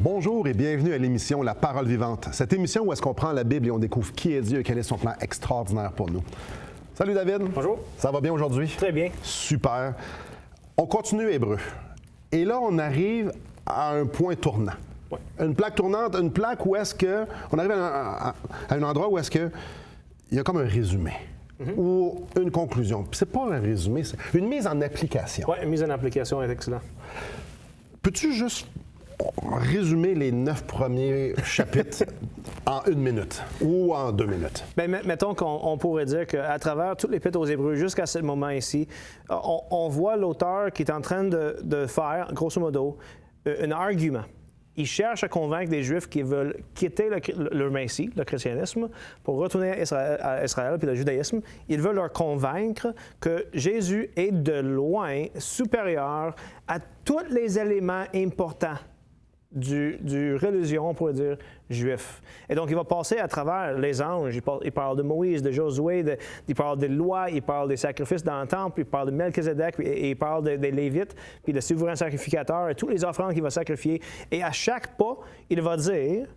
Bonjour et bienvenue à l'émission La Parole vivante. Cette émission où est-ce qu'on prend la Bible et on découvre qui est Dieu et quel est son plan extraordinaire pour nous. Salut David. Bonjour. Ça va bien aujourd'hui? Très bien. Super. On continue Hébreu. Et là, on arrive à un point tournant. Ouais. Une plaque tournante, une plaque où est-ce que... On arrive à un endroit où est-ce que il y a comme un résumé ou une conclusion. Puis c'est pas un résumé, c'est une mise en application. Oui, une mise en application est excellent. Peux-tu juste résumer les 9 premiers chapitres en 1 minute ou en 2 minutes? Bien, mettons qu'on pourrait dire qu'à travers toute l'Épître aux Hébreux jusqu'à ce moment ici, on voit l'auteur qui est en train de faire, grosso modo, un argument. Il cherche à convaincre des Juifs qui veulent quitter le Messie, le christianisme, pour retourner à Israël puis le judaïsme. Ils veulent leur convaincre que Jésus est de loin supérieur à tous les éléments importants du religion, on pourrait dire, juif. Et donc, il va passer à travers les anges. Il parle de Moïse, de Josué, il parle des lois, il parle des sacrifices dans le temple, il parle de Melchizedek, et il parle des Lévites, puis le souverain sacrificateur, et toutes les offrandes qu'il va sacrifier. Et à chaque pas, il va dire,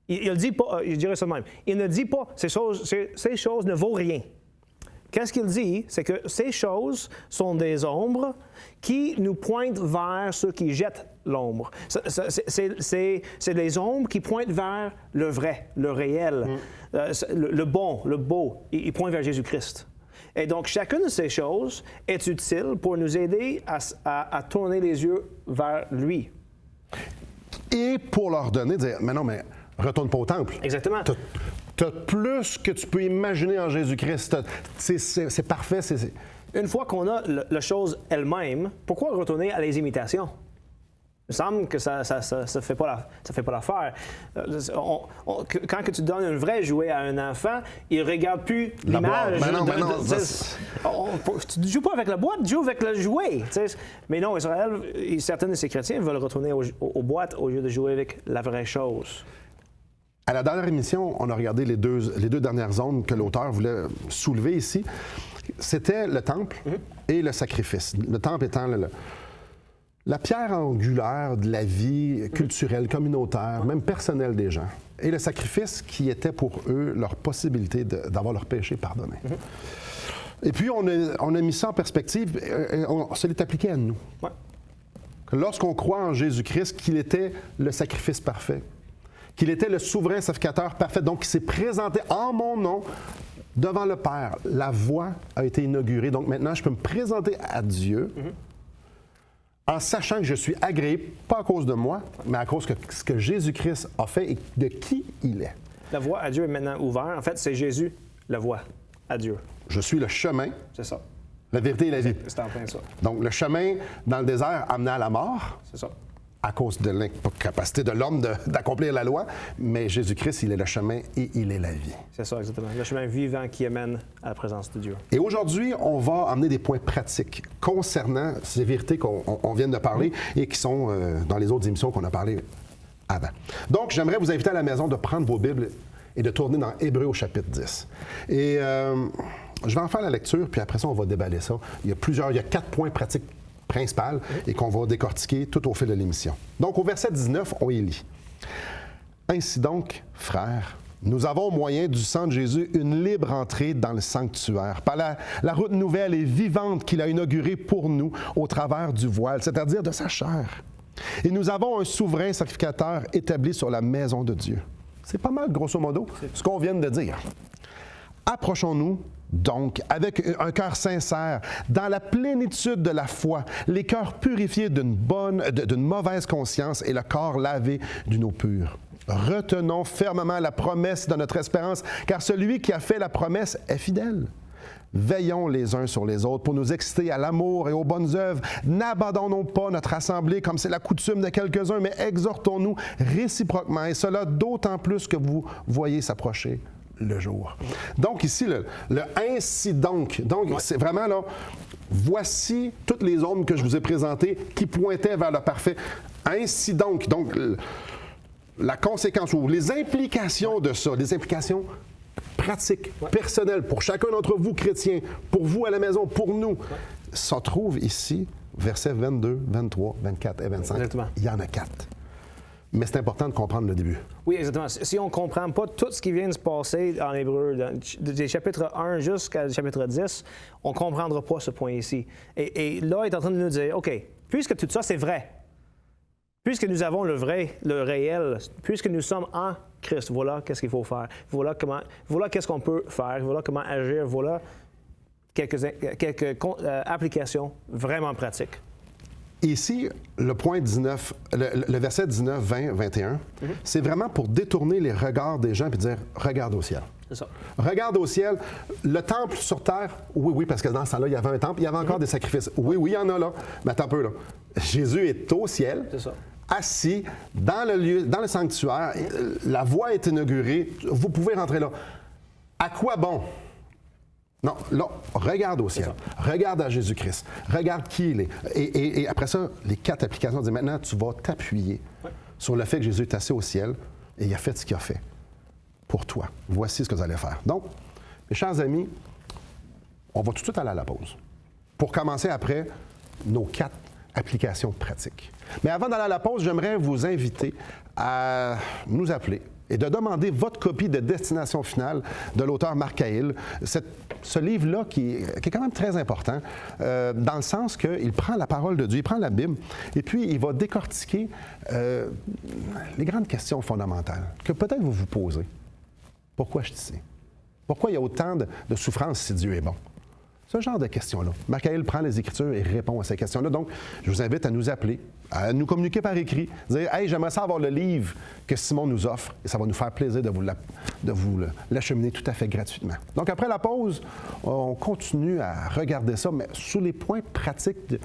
il dit pas, je dirais ça de même, il ne dit pas, ces choses ne vaut rien. Qu'est-ce qu'il dit? C'est que ces choses sont des ombres qui nous pointent vers ceux qui jettent l'ombre. C'est des ombres qui pointent vers le vrai, le réel, le bon, le beau. Ils pointent vers Jésus-Christ. Et donc, chacune de ces choses est utile pour nous aider à tourner les yeux vers lui. Et pour leur donner, dire, mais non, mais retourne pas au temple. Exactement. Tu as plus que tu peux imaginer en Jésus-Christ. C'est parfait. Une fois qu'on a la chose elle-même, pourquoi retourner à les imitations? Il me semble que ça fait pas l'affaire. Quand que tu donnes un vrai jouet à un enfant, il ne regarde plus l'image. Tu ne joues pas avec la boîte, tu joues avec le jouet. Mais non, Israël, certains de ces chrétiens veulent retourner aux boîtes au lieu de jouer avec la vraie chose. À la dernière émission, on a regardé les deux dernières zones que l'auteur voulait soulever ici. C'était le temple et le sacrifice. Le temple étant la pierre angulaire de la vie culturelle, communautaire, même personnelle des gens. Et le sacrifice qui était pour eux leur possibilité d'avoir leur péché pardonné. Et puis, on a mis ça en perspective et on se l'est appliqué à nous. Ouais. Que lorsqu'on croit en Jésus-Christ, qu'il était le sacrifice parfait, qu'il était le souverain sacrificateur parfait, donc qui s'est présenté en mon nom devant le Père. La voie a été inaugurée, donc maintenant je peux me présenter à Dieu en sachant que je suis agréé, pas à cause de moi, mais à cause de ce que Jésus-Christ a fait et de qui il est. La voie à Dieu est maintenant ouverte. En fait, c'est Jésus, la voie à Dieu. Je suis le chemin, C'est ça. la vérité et la vie. C'est en plein ça. Donc le chemin dans le désert amenait à la mort, C'est ça. à cause de l'incapacité de l'homme d'accomplir la loi, mais Jésus-Christ, il est le chemin et il est la vie. C'est ça, exactement. Le chemin vivant qui amène à la présence de Dieu. Et aujourd'hui, on va amener des points pratiques concernant ces vérités qu'on vient de parler et qui sont dans les autres émissions qu'on a parlé avant. Donc, j'aimerais vous inviter à la maison de prendre vos Bibles et de tourner dans Hébreux au chapitre 10. Et je vais en faire la lecture, puis après ça, on va déballer ça. Il y a 4 points pratiques principal et qu'on va décortiquer tout au fil de l'émission. Donc, au verset 19, on y lit. « Ainsi donc, frères, nous avons au moyen du sang de Jésus une libre entrée dans le sanctuaire, par la route nouvelle et vivante qu'il a inaugurée pour nous au travers du voile, c'est-à-dire de sa chair. Et nous avons un souverain sacrificateur établi sur la maison de Dieu. » C'est pas mal, grosso modo, ce qu'on vient de dire. « Approchons-nous donc, avec un cœur sincère, dans la plénitude de la foi, les cœurs purifiés d'une mauvaise conscience et le corps lavé d'une eau pure. Retenons fermement la promesse de notre espérance, car celui qui a fait la promesse est fidèle. Veillons les uns sur les autres pour nous exciter à l'amour et aux bonnes œuvres. N'abandonnons pas notre assemblée comme c'est la coutume de quelques-uns, mais exhortons-nous réciproquement, et cela d'autant plus que vous voyez s'approcher le jour. Donc ici, le ainsi donc, c'est vraiment là, voici toutes les ombres que je vous ai présentées qui pointaient vers le parfait. Ainsi donc, la conséquence ou les implications de ça, les implications pratiques, personnelles, pour chacun d'entre vous, chrétiens, pour vous à la maison, pour nous, ça trouve ici, versets 22, 23, 24 et 25. Exactement. Il y en a 4. mais c'est important de comprendre le début. Oui, exactement. Si on ne comprend pas tout ce qui vient de se passer en Hébreu, des chapitres 1 jusqu'à chapitre 10, on ne comprendra pas ce point ici. Et là, il est en train de nous dire, OK, puisque tout ça, c'est vrai, puisque nous avons le vrai, le réel, puisque nous sommes en Christ, voilà qu'est-ce qu'il faut faire, voilà qu'est-ce qu'on peut faire, voilà comment agir, voilà quelques applications vraiment pratiques. Ici, le point 19, le verset 19, 20, 21, c'est vraiment pour détourner les regards des gens et dire « Regarde au ciel ». C'est ça. Regarde au ciel. Le temple sur terre, oui, parce que dans ce temps-là, il y avait un temple, il y avait encore des sacrifices. Oui, il y en a là. Mais attends un peu, là. Jésus est au ciel. C'est ça. Assis dans le lieu, dans le sanctuaire. La voie est inaugurée. Vous pouvez rentrer là. À quoi bon? Non, là, regarde au ciel. Regarde à Jésus-Christ. Regarde qui il est. Et après ça, les 4 applications disent maintenant, tu vas t'appuyer sur le fait que Jésus est assis au ciel et il a fait ce qu'il a fait pour toi. Voici ce que vous allez faire. Donc, mes chers amis, on va tout de suite aller à la pause pour commencer après nos 4 applications pratiques. Mais avant d'aller à la pause, j'aimerais vous inviter à nous appeler et de demander votre copie de Destination finale de l'auteur Marc Cahill. Ce livre-là qui est quand même très important, dans le sens qu'il prend la parole de Dieu, il prend la Bible, et puis il va décortiquer les grandes questions fondamentales que peut-être vous vous posez. Pourquoi je suis ici? Pourquoi il y a autant de souffrance si Dieu est bon? Ce genre de questions-là. Marc Cahill prend les Écritures et répond à ces questions-là. Donc, je vous invite à nous appeler, à nous communiquer par écrit, dire « Hey, j'aimerais ça avoir le livre que Simon nous offre. » Et ça va nous faire plaisir de vous l'acheminer tout à fait gratuitement. Donc, après la pause, on continue à regarder ça, mais sous les points pratiques de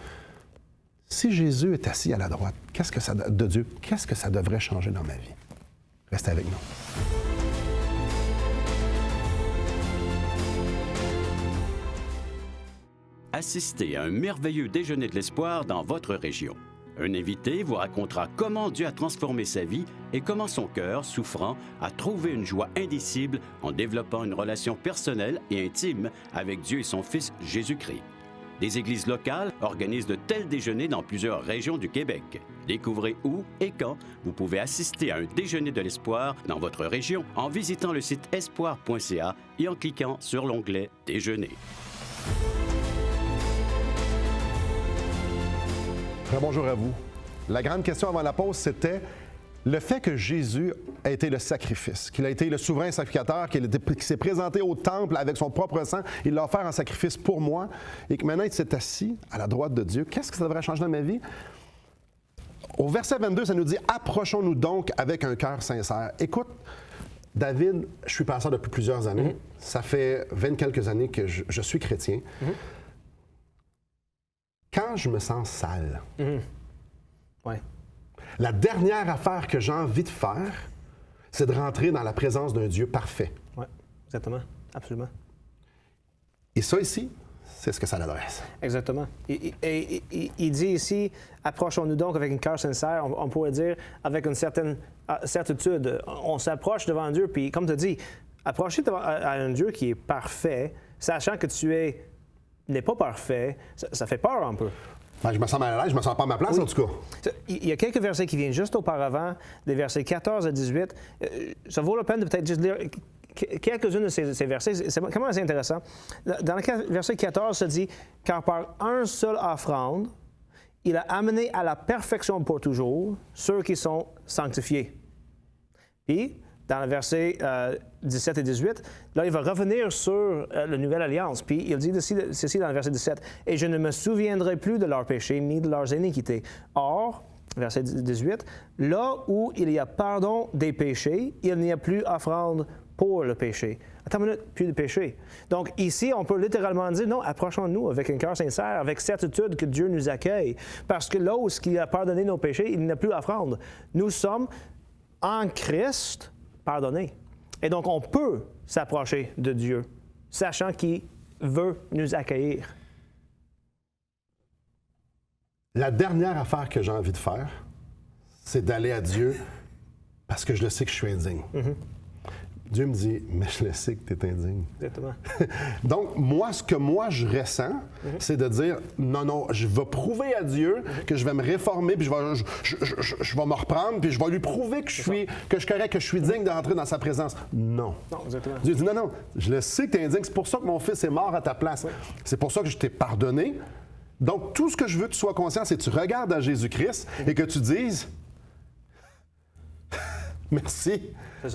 si Jésus est assis à la droite de Dieu, qu'est-ce que ça devrait changer dans ma vie? Restez avec nous. Assistez à un merveilleux déjeuner de l'espoir dans votre région. Un invité vous racontera comment Dieu a transformé sa vie et comment son cœur, souffrant, a trouvé une joie indicible en développant une relation personnelle et intime avec Dieu et son Fils Jésus-Christ. Des églises locales organisent de tels déjeuners dans plusieurs régions du Québec. Découvrez où et quand vous pouvez assister à un déjeuner de l'espoir dans votre région en visitant le site espoir.ca et en cliquant sur l'onglet « Déjeuner ». Bonjour à vous. La grande question avant la pause, c'était le fait que Jésus a été le sacrifice, qu'il a été le souverain sacrificateur, qu'il s'est présenté au temple avec son propre sang, il l'a offert en sacrifice pour moi, et que maintenant il s'est assis à la droite de Dieu. Qu'est-ce que ça devrait changer dans ma vie? Au verset 22, ça nous dit « Approchons-nous donc avec un cœur sincère ». Écoute, David, je suis pasteur depuis plusieurs années. Ça fait 20 quelques années que je suis chrétien. Quand je me sens sale, Ouais. la dernière affaire que j'ai envie de faire, c'est de rentrer dans la présence d'un Dieu parfait. Oui, exactement. Absolument. Et ça ici, c'est ce que ça l'adresse. Exactement. Il dit ici, approchons-nous donc avec un cœur sincère, on pourrait dire avec une certaine certitude. On s'approche devant Dieu, puis comme tu dis, approcher à un Dieu qui est parfait, sachant que tu n'est pas parfait, ça fait peur un peu. Ben, je me sens mal à l'aise, je me sens pas à ma place en tout cas. Il y a quelques versets qui viennent juste auparavant, des versets 14 à 18. Ça vaut la peine de peut-être juste lire quelques-unes de ces versets. C'est quand même assez intéressant. Dans le verset 14, ça dit « Car par un seul offrande, il a amené à la perfection pour toujours ceux qui sont sanctifiés. » Puis, dans le verset 17 et 18, là, il va revenir sur la nouvelle alliance. Puis, il dit ceci dans le verset 17, « Et je ne me souviendrai plus de leurs péchés ni de leurs iniquités. Or, verset 18, « Là où il y a pardon des péchés, il n'y a plus offrande pour le péché. » Attends une minute, plus de péché. Donc, ici, on peut littéralement dire, non, approchons-nous avec un cœur sincère, avec certitude que Dieu nous accueille. Parce que là où il a pardonné nos péchés, il n'y a plus offrande. Nous sommes en Christ pardonnés. Et donc, on peut s'approcher de Dieu, sachant qu'il veut nous accueillir. La dernière affaire que j'ai envie de faire, c'est d'aller à Dieu parce que je le sais que je suis indigne. Dieu me dit, mais je le sais que tu es indigne. Exactement. Donc, moi, ce que je ressens, c'est de dire, non, je vais prouver à Dieu que je vais me réformer, puis je vais me reprendre, puis je vais lui prouver que je suis correct, que je suis digne d'entrer dans sa présence. Non. Non, exactement. Dieu dit, non, je le sais que tu es indigne, c'est pour ça que mon fils est mort à ta place. C'est pour ça que je t'ai pardonné. Donc, tout ce que je veux que tu sois conscient, c'est que tu regardes à Jésus-Christ et que tu dises, merci.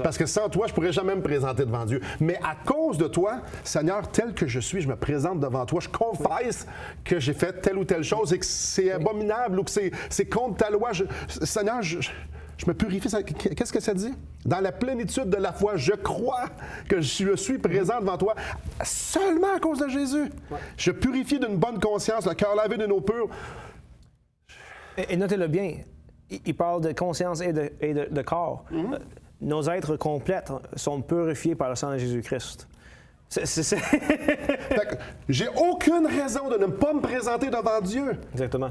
Parce que sans toi, je ne pourrais jamais me présenter devant Dieu. Mais à cause de toi, Seigneur, tel que je suis, je me présente devant toi. Je confesse que j'ai fait telle ou telle chose et que c'est abominable ou que c'est contre ta loi. Seigneur, je me purifie. Qu'est-ce que ça dit? Dans la plénitude de la foi, je crois que je suis présent devant toi seulement à cause de Jésus. Ouais. Je purifie d'une bonne conscience, le cœur lavé d'une eau pure. Et notez-le bien, il parle de conscience et de corps. Nos êtres complètes sont purifiés par le sang de Jésus-Christ. J'ai aucune raison de ne pas me présenter devant Dieu. Exactement.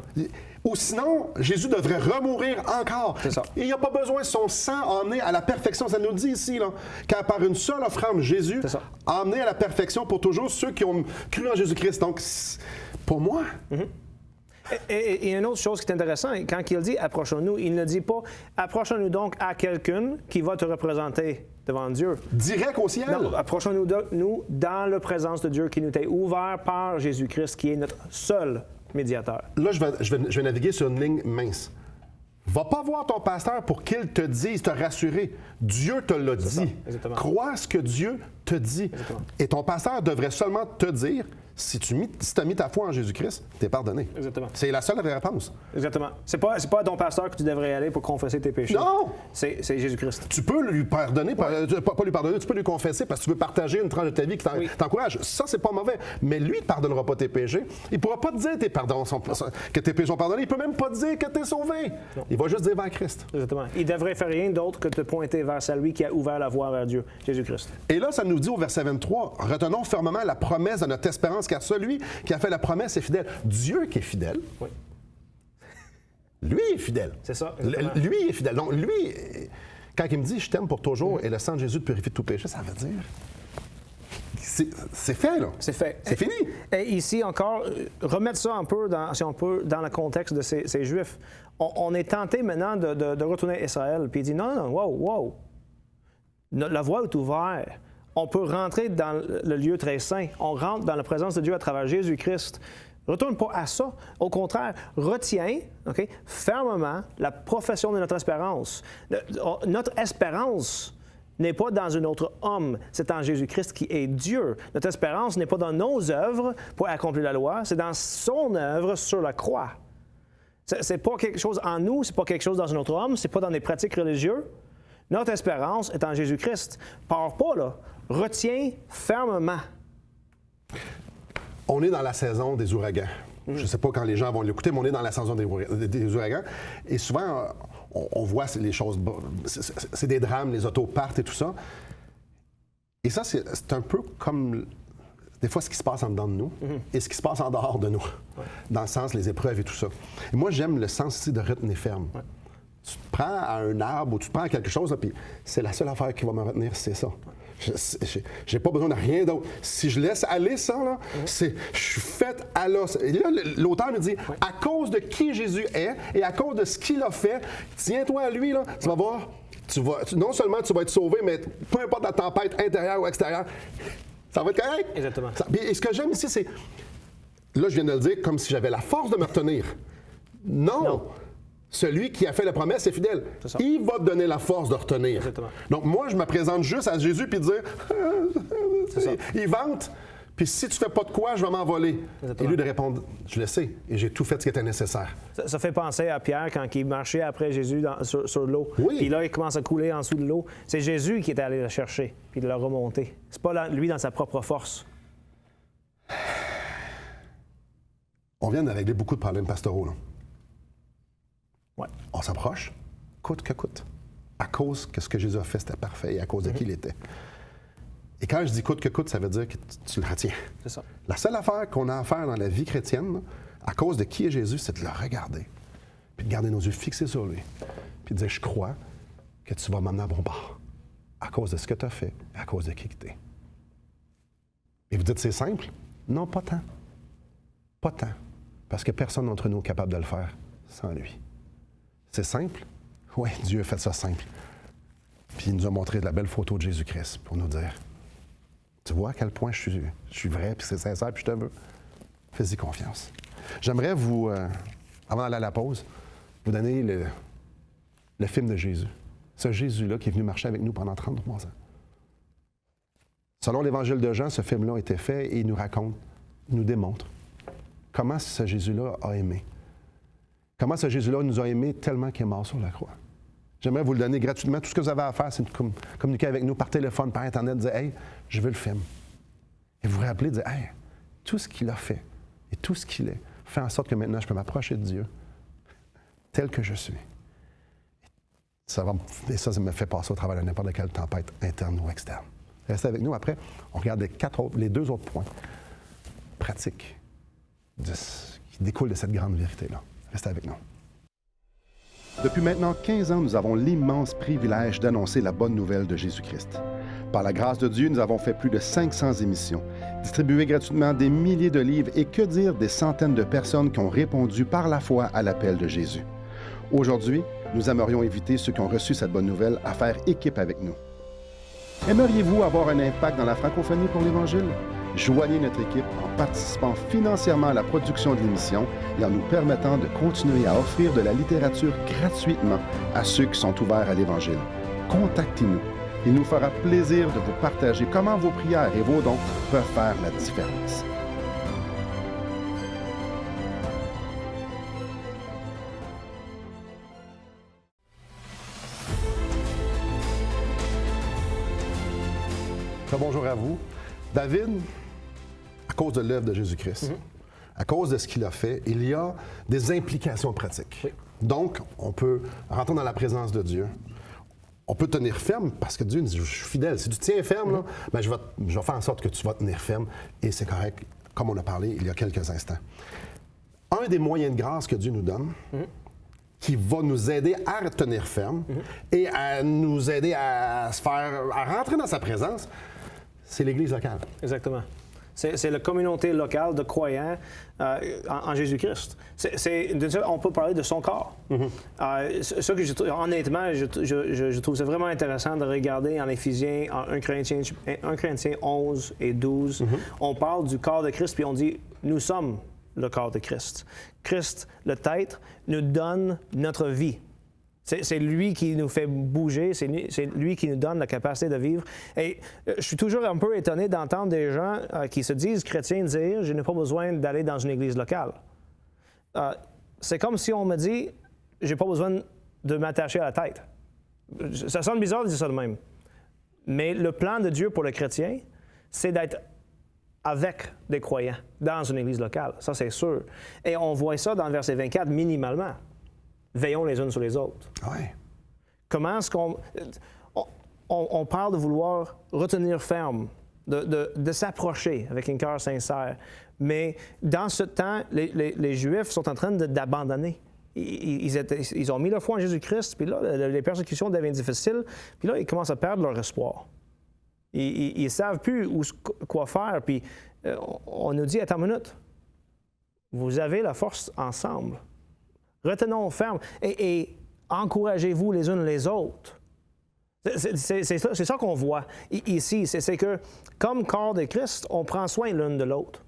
Ou sinon, Jésus devrait remourir encore. C'est ça. Et il n'y a pas besoin, son sang a emmené à la perfection. Ça nous dit ici, là, car par une seule offrande, Jésus a emmené à la perfection pour toujours ceux qui ont cru en Jésus-Christ. Donc, pour moi... Et une autre chose qui est intéressante, quand il dit « approchons-nous », il ne dit pas « approchons-nous donc à quelqu'un qui va te représenter devant Dieu ». Direct au ciel. Non, approchons-nous dans la présence de Dieu qui nous est ouvert par Jésus-Christ, qui est notre seul médiateur. Là, je vais naviguer sur une ligne mince. Va pas voir ton pasteur pour qu'il te dise, te rassurer. Dieu te l'a dit. Crois ce que Dieu te dit. Exactement. Et ton pasteur devrait seulement te dire, si tu as mis ta foi en Jésus-Christ, tu es pardonné. Exactement. C'est la seule réponse. Exactement. C'est pas à ton pasteur que tu devrais aller pour confesser tes péchés. Non! C'est Jésus-Christ. Tu peux lui pardonner, pas lui pardonner, tu peux lui confesser parce que tu veux partager une tranche de ta vie qui t'encourage. Ça, c'est pas mauvais. Mais lui, il ne pardonnera pas tes péchés. Il ne pourra pas te dire que tes péchés sont pardonnés. Il ne peut même pas te dire que tu es sauvé. Non. Il va juste dire vers Christ. Exactement. Il devrait faire rien d'autre que te pointer vers celui qui a ouvert la voie vers Dieu, Jésus-Christ. Et là, ça nous dit au verset 23, « Retenons fermement la promesse de notre espérance, car celui qui a fait la promesse est fidèle. » Dieu qui est fidèle, lui est fidèle. C'est ça. Lui est fidèle. Donc, lui, quand il me dit « Je t'aime pour toujours et le sang de Jésus te purifie de tout péché », ça veut dire... C'est fait, là. C'est fait. C'est fini. Et ici encore, remettre ça un peu, si on peut, dans le contexte de ces Juifs. On est tenté maintenant de retourner à Israël. Puis il dit non, wow. La voie est ouverte. On peut rentrer dans le lieu très saint. On rentre dans la présence de Dieu à travers Jésus-Christ. Retourne pas à ça. Au contraire, retiens fermement la profession de notre espérance. Notre espérance n'est pas dans un autre homme, c'est en Jésus-Christ qui est Dieu. Notre espérance n'est pas dans nos œuvres pour accomplir la loi, c'est dans son œuvre sur la croix. C'est pas quelque chose en nous, c'est pas quelque chose dans un autre homme, c'est pas dans des pratiques religieuses. Notre espérance est en Jésus-Christ. Pars pas, là. Retiens fermement. On est dans la saison des ouragans. Je ne sais pas quand les gens vont l'écouter, mais on est dans la saison des ouragans. Et souvent, on voit les choses... C'est des drames, les autos partent et tout ça. Et ça, c'est un peu comme... Des fois, ce qui se passe en dedans de nous et ce qui se passe en dehors de nous. Dans le sens, les épreuves et tout ça. Et moi, j'aime le sens ici de retenir ferme. Tu te prends à un arbre ou tu te prends à quelque chose, puis c'est la seule affaire qui va me retenir, c'est ça. J'ai pas besoin de rien d'autre. Si je laisse aller ça, là, je suis fait à l'os. Et là, l'auteur nous dit, à cause de qui Jésus est et à cause de ce qu'il a fait, tiens-toi à lui, là, tu vas voir, non seulement tu vas être sauvé, mais peu importe la tempête intérieure ou extérieure, ça va être correct. Exactement. Et ce que j'aime ici, c'est, là, je viens de le dire comme si j'avais la force de me retenir. Non. Celui qui a fait la promesse est fidèle. Il va te donner la force de retenir. Exactement. Donc, moi, je me présente juste à Jésus puis dire il vante, puis si tu fais pas de quoi, je vais m'envoler. Et lui de répondre je le sais, et j'ai tout fait ce qui était nécessaire. Ça fait penser à Pierre quand il marchait après Jésus sur l'eau. Oui. Puis là, il commence à couler en dessous de l'eau. C'est Jésus qui est allé le chercher, puis de le remonter. C'est pas lui dans sa propre force. On vient de régler beaucoup de problèmes pastoraux, là. Ouais. On s'approche, coûte que coûte. À cause que ce que Jésus a fait, c'était parfait et à cause de qui il était. Et quand je dis coûte que coûte, ça veut dire que tu le retiens. C'est ça. La seule affaire qu'on a à faire dans la vie chrétienne, là, à cause de qui est Jésus, c'est de le regarder. Puis de garder nos yeux fixés sur lui. Puis de dire, je crois que tu vas m'emmener à bon bord. à cause de ce que tu as fait, à cause de qui tu es. Et vous dites, c'est simple? Non, pas tant. Pas tant. Parce que personne d'entre nous est capable de le faire sans lui. C'est simple? Oui, Dieu a fait ça simple. Puis il nous a montré de la belle photo de Jésus-Christ pour nous dire, tu vois à quel point je suis vrai, puis c'est sincère, puis je te veux. Fais-y confiance. J'aimerais vous, avant d'aller à la pause, vous donner le film de Jésus. Ce Jésus-là qui est venu marcher avec nous pendant 33 ans. Selon l'Évangile de Jean, ce film-là a été fait et il nous raconte, il nous démontre comment ce Jésus-là a aimé. Comment ce Jésus-là nous a aimés tellement qu'il est mort sur la croix. J'aimerais vous le donner gratuitement. Tout ce que vous avez à faire, c'est de communiquer avec nous par téléphone, par Internet, dire « Hey, je veux le film. » Et vous vous rappelez, dire « Hey, tout ce qu'il a fait et tout ce qu'il est fait en sorte que maintenant je peux m'approcher de Dieu tel que je suis. » Ça me fait passer au travers de n'importe quelle tempête interne ou externe. Restez avec nous. Après, on regarde les deux autres points pratiques qui découlent de cette grande vérité-là. Restez avec nous. Depuis maintenant 15 ans, nous avons l'immense privilège d'annoncer la bonne nouvelle de Jésus-Christ. Par la grâce de Dieu, nous avons fait plus de 500 émissions, distribué gratuitement des milliers de livres et que dire des centaines de personnes qui ont répondu par la foi à l'appel de Jésus. Aujourd'hui, nous aimerions inviter ceux qui ont reçu cette bonne nouvelle à faire équipe avec nous. Aimeriez-vous avoir un impact dans la francophonie pour l'Évangile? Joignez notre équipe en participant financièrement à la production de l'émission et en nous permettant de continuer à offrir de la littérature gratuitement à ceux qui sont ouverts à l'Évangile. Contactez-nous. Il nous fera plaisir de vous partager comment vos prières et vos dons peuvent faire la différence. Bonjour à vous. David, à cause de l'œuvre de Jésus-Christ, à cause de ce qu'il a fait, il y a des implications pratiques. Oui. Donc, on peut rentrer dans la présence de Dieu. On peut tenir ferme parce que Dieu nous dit, je suis fidèle. Si tu tiens ferme, là, ben je vais faire en sorte que tu vas tenir ferme. Et c'est correct, comme on a parlé il y a quelques instants. Un des moyens de grâce que Dieu nous donne, qui va nous aider à tenir ferme et à nous aider à rentrer dans sa présence, c'est l'Église locale. Exactement. C'est la communauté locale de croyants en Jésus-Christ. On peut parler de son corps. Ce que honnêtement, je trouve ça vraiment intéressant de regarder en Éphésiens, en 1 Corinthiens 11 et 12. On parle du corps de Christ, puis on dit « Nous sommes le corps de Christ. » Christ, le tête, nous donne notre vie. C'est lui qui nous fait bouger, c'est lui qui nous donne la capacité de vivre. Et je suis toujours un peu étonné d'entendre des gens qui se disent chrétiens dire « Je n'ai pas besoin d'aller dans une église locale. » C'est comme si on me dit « J'ai pas besoin de m'attacher à la tête. » Ça sonne bizarre de dire ça de même. Mais le plan de Dieu pour le chrétien, c'est d'être avec des croyants dans une église locale. Ça, c'est sûr. Et on voit ça dans le verset 24 minimalement. Veillons les uns sur les autres. Oui. Comment est-ce qu'on... On parle de vouloir retenir ferme, de s'approcher avec un cœur sincère. Mais dans ce temps, les Juifs sont en train d'abandonner. Ils ont mis leur foi en Jésus-Christ, puis là, les persécutions deviennent difficiles, puis là, ils commencent à perdre leur espoir. Ils ne savent plus quoi faire, puis on nous dit, attends une minute, vous avez la force ensemble. Retenons ferme et encouragez-vous les unes les autres. C'est ça qu'on voit ici. C'est que, comme corps de Christ, on prend soin l'une de l'autre.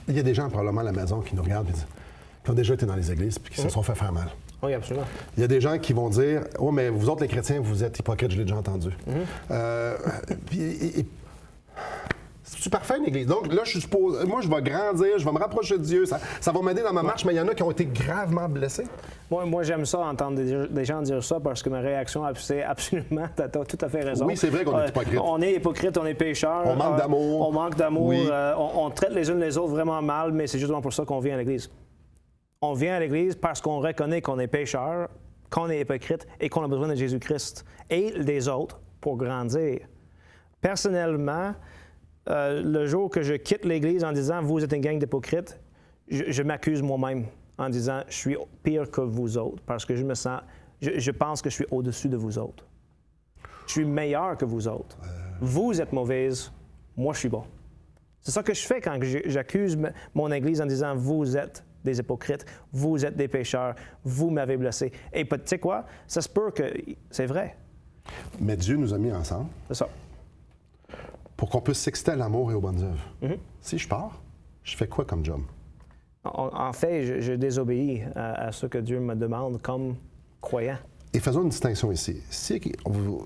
Il y a des gens probablement à la maison qui nous regardent et qui ont déjà été dans les églises et qui se sont fait faire mal. Oui, absolument. Il y a des gens qui vont dire « Oh, mais vous autres, les chrétiens, vous êtes hypocrites, je l'ai déjà entendu. C'est parfait, une église. Donc là, moi, je vais grandir, je vais me rapprocher de Dieu. Ça va m'aider dans ma marche, mais il y en a qui ont été gravement blessés. Moi j'aime ça, entendre des gens dire ça, parce que ma réaction, c'est absolument, tu as tout à fait raison. Oui, c'est vrai qu'on est hypocrite. On est hypocrite, on est pécheur. On manque d'amour. On manque d'amour. Oui. On traite les unes les autres vraiment mal, mais c'est justement pour ça qu'on vient à l'église. On vient à l'église parce qu'on reconnaît qu'on est pécheur, qu'on est hypocrite et qu'on a besoin de Jésus-Christ et des autres pour grandir. Personnellement, le jour que je quitte l'Église en disant « Vous êtes une gang d'hypocrites », je m'accuse moi-même en disant « Je suis pire que vous autres parce que je pense que je suis au-dessus de vous autres. » Je suis meilleur que vous autres. Vous êtes mauvaise, moi je suis bon. C'est ça que je fais quand j'accuse mon Église en disant « Vous êtes des hypocrites, vous êtes des pécheurs, vous m'avez blessé. » Et tu sais quoi? Ça se peut que c'est vrai. Mais Dieu nous a mis ensemble C'est ça. pour qu'on puisse s'exciter à l'amour et aux bonnes œuvres. Si je pars, je fais quoi comme job? En fait, je désobéis à ce que Dieu me demande comme croyant. Et faisons une distinction ici. Si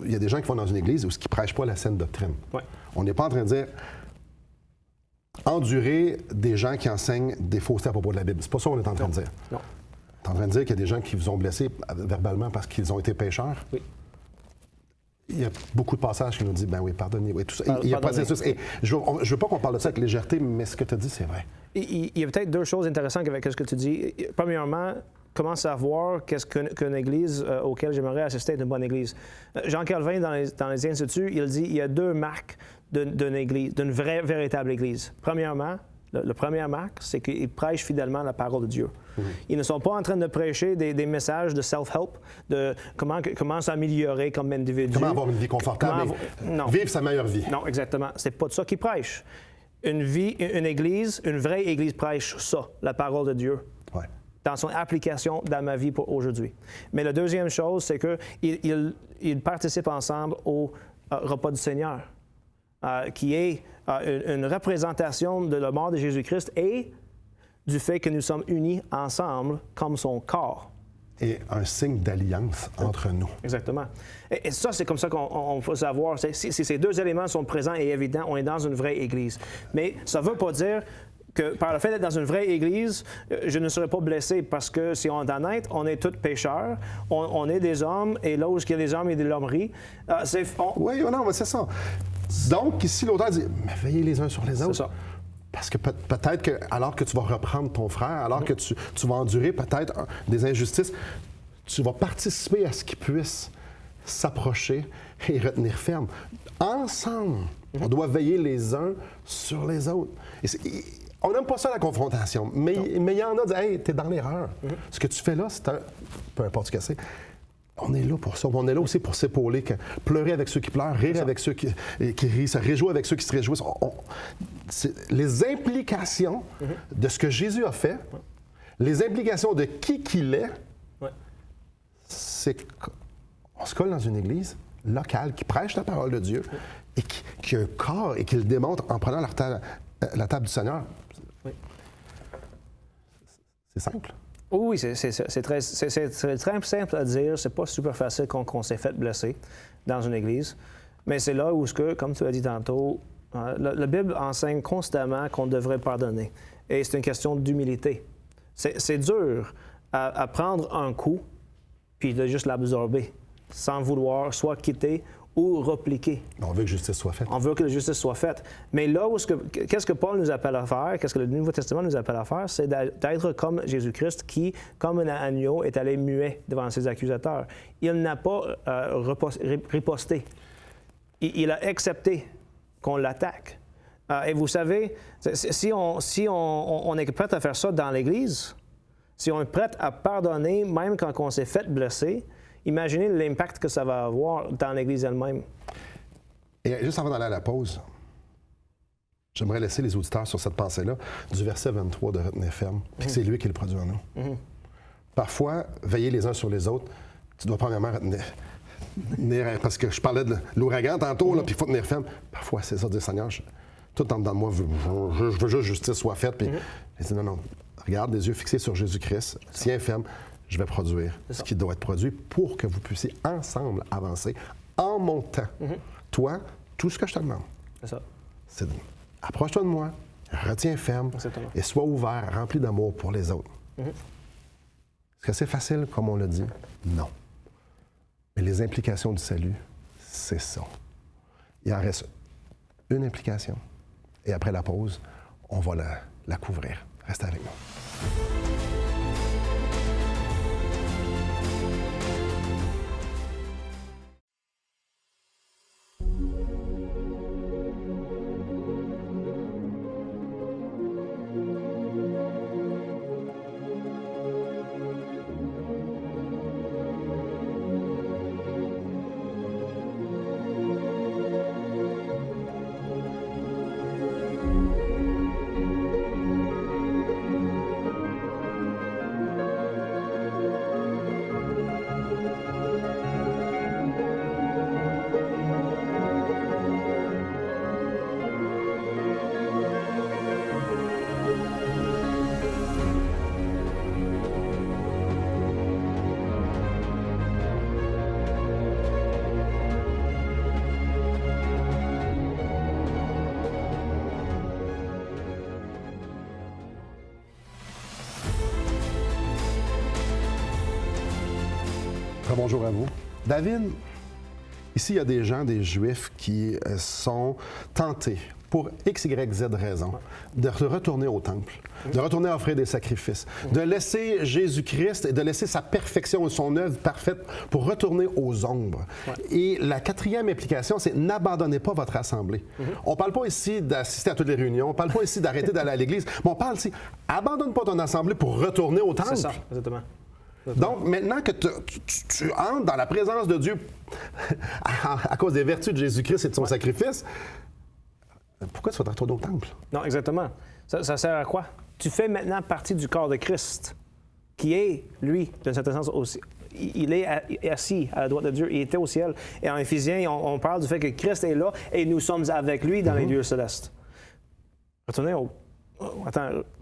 il y a des gens qui vont dans une église où qui ne prêchent pas la saine doctrine, Ouais. on n'est pas en train de dire endurer des gens qui enseignent des faussetés à propos de la Bible. C'est pas ça qu'on est en train de dire. Non. On est en train de dire qu'il y a des gens qui vous ont blessés verbalement parce qu'ils ont été pécheurs. Oui. Il y a beaucoup de passages qui nous disent, ben oui, pardonnez, oui, tout ça. Il y a Pardonnez. processus. Et je veux pas qu'on parle de ça avec légèreté, mais ce que tu as dit, c'est vrai. Il y a peut-être deux choses intéressantes avec ce que tu dis. Premièrement, comment savoir qu'est-ce qu'une église auquel j'aimerais assister est une bonne église. Jean Calvin, dans les Instituts, il dit qu'il y a deux marques d'une église, d'une véritable église. Premièrement, la première marque, c'est qu'ils prêchent fidèlement la parole de Dieu. Ils ne sont pas en train de prêcher des messages de self-help, de comment s'améliorer comme individu. Comment avoir une vie confortable Non. vivre sa meilleure vie. Non, exactement. C'est pas de ça qu'ils prêchent. Une église, une vraie église prêche ça, la parole de Dieu. Ouais. Dans son application dans ma vie pour aujourd'hui. Mais la deuxième chose, c'est qu'ils participent ensemble au repas du Seigneur, qui est une représentation de la mort de Jésus-Christ et du fait que nous sommes unis ensemble comme son corps. Et un signe d'alliance entre nous. Exactement. Et ça, c'est comme ça qu'on peut savoir. Si ces deux éléments sont présents et évidents, on est dans une vraie Église. Mais ça ne veut pas dire que par le fait d'être dans une vraie Église, je ne serai pas blessé parce que si on est honnête, on est tous pécheurs, on est des hommes, et là où il y a des hommes et des lommeries, Oui, non, mais c'est ça. Donc, ici, l'auteur dit, mais veillez les uns sur les autres. C'est ça. Parce que peut-être que, alors que tu vas reprendre ton frère, alors que tu vas endurer peut-être des injustices, tu vas participer à ce qu'il puisse s'approcher et retenir ferme. Ensemble, on doit veiller les uns sur les autres. On n'aime pas ça, la confrontation, mais il y en a qui disent « Hey, t'es dans l'erreur. Ce que tu fais là, c'est un... » Peu importe ce que c'est. On est là pour ça. On est là aussi pour s'épauler, pleurer avec ceux qui pleurent, rire avec ceux qui rient, se réjouir avec ceux qui se réjouissent. Les implications de ce que Jésus a fait, les implications de qui qu'il est, c'est qu'on se colle dans une église locale qui prêche la parole de Dieu et qui a un corps et qui le démontre en prenant la table du Seigneur. Oui. C'est simple. Oui, c'est très simple à dire. C'est pas super facile qu'on s'est fait blesser dans une église. Mais c'est là où, comme tu as dit tantôt, la Bible enseigne constamment qu'on devrait pardonner. Et c'est une question d'humilité. C'est dur à prendre un coup puis de juste l'absorber sans vouloir soit quitter ou repliquer. On veut que justice soit faite. On veut que la justice soit faite. Mais là, qu'est-ce que Paul nous appelle à faire, qu'est-ce que le Nouveau Testament nous appelle à faire, c'est d'être comme Jésus-Christ qui, comme un agneau, est allé muet devant ses accusateurs. Il n'a pas riposté. Il a accepté qu'on l'attaque. Et vous savez, si on est prêt à faire ça dans l'Église, si on est prêt à pardonner, même quand on s'est fait blesser, imaginez l'impact que ça va avoir dans l'Église elle-même. Et juste avant d'aller à la pause, j'aimerais laisser les auditeurs sur cette pensée-là du verset 23 de Retenir ferme, puis que c'est lui qui le produit en nous. Parfois, veiller les uns sur les autres, tu dois premièrement retenir, parce que je parlais de l'ouragan tantôt, puis il faut tenir ferme. Parfois, c'est ça, dire Seigneur, tout en dedans de moi, je veux juste justice soit faite. Puis il dit non, regarde, les yeux fixés sur Jésus-Christ, tiens ferme. Je vais produire ce qui doit être produit pour que vous puissiez ensemble avancer en mon temps. Toi, tout ce que je te demande, c'est approche-toi de moi, retiens ferme et sois ouvert, rempli d'amour pour les autres. Est-ce que c'est facile, comme on l'a dit? Non. Mais les implications du salut, c'est ça. Il en reste une implication. Et après la pause, on va la couvrir. Reste avec nous. Très bonjour à vous. David, ici, il y a des gens, des Juifs, qui sont tentés, pour X, Y, Z raison, de retourner au temple, de retourner offrir des sacrifices, de laisser Jésus-Christ et de laisser sa perfection, son œuvre parfaite pour retourner aux ombres. Et la quatrième implication, c'est n'abandonnez pas votre assemblée. On ne parle pas ici d'assister à toutes les réunions, on ne parle pas ici d'arrêter d'aller à l'église, mais on parle ici, abandonne pas ton assemblée pour retourner au temple. C'est ça, exactement. Donc, maintenant que tu entres dans la présence de Dieu à cause des vertus de Jésus-Christ et de son sacrifice, pourquoi tu vas te retourner au temple? Non, exactement. Ça sert à quoi? Tu fais maintenant partie du corps de Christ, qui est, lui, d'un certain sens aussi. Il est assis à la droite de Dieu, il était au ciel. Et en Éphésiens, on parle du fait que Christ est là et nous sommes avec lui dans les lieux célestes. Tu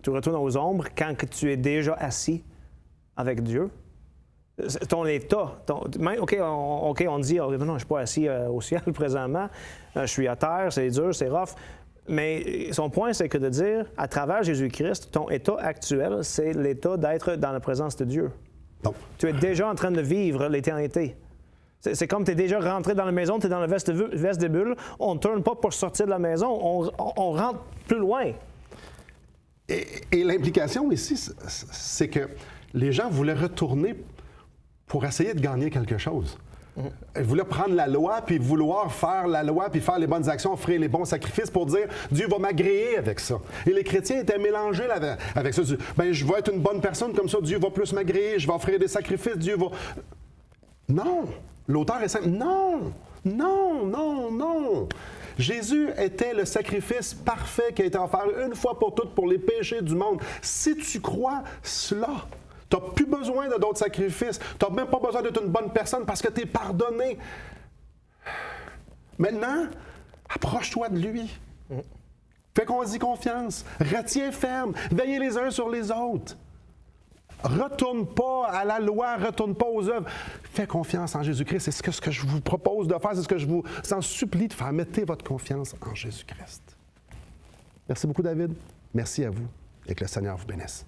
retournes aux ombres quand tu es déjà assis avec Dieu. Ton état, OK, on dit, non, je ne suis pas assis au ciel présentement, je suis à terre, c'est dur, c'est rough. Mais son point, c'est que de dire, à travers Jésus-Christ, ton état actuel, c'est l'état d'être dans la présence de Dieu. Non. Tu es déjà en train de vivre l'éternité. C'est comme tu es déjà rentré dans la maison, tu es dans le vestibule, on ne tourne pas pour sortir de la maison, on rentre plus loin. Et l'implication ici, c'est que les gens voulaient retourner pour essayer de gagner quelque chose. Ils voulaient prendre la loi, puis vouloir faire la loi, puis faire les bonnes actions, offrir les bons sacrifices pour dire « Dieu va m'agréer avec ça ». Et les chrétiens étaient mélangés avec ça. « Je vais être une bonne personne, comme ça Dieu va plus m'agréer, je vais offrir des sacrifices, Dieu va... » Non! L'auteur est simple. Non! Non, non, non! Jésus était le sacrifice parfait qui a été offert une fois pour toutes pour les péchés du monde. Si tu crois cela, tu n'as plus besoin de d'autres sacrifices. Tu n'as même pas besoin d'être une bonne personne parce que tu es pardonné. Maintenant, approche-toi de lui. Fais qu'on dit confiance. Retiens ferme. Veillez les uns sur les autres. Retourne pas à la loi, retourne pas aux œuvres. Fais confiance en Jésus-Christ. C'est ce que je vous propose de faire, c'est ce que je vous en supplie de faire. Mettez votre confiance en Jésus-Christ. Merci beaucoup, David. Merci à vous et que le Seigneur vous bénisse.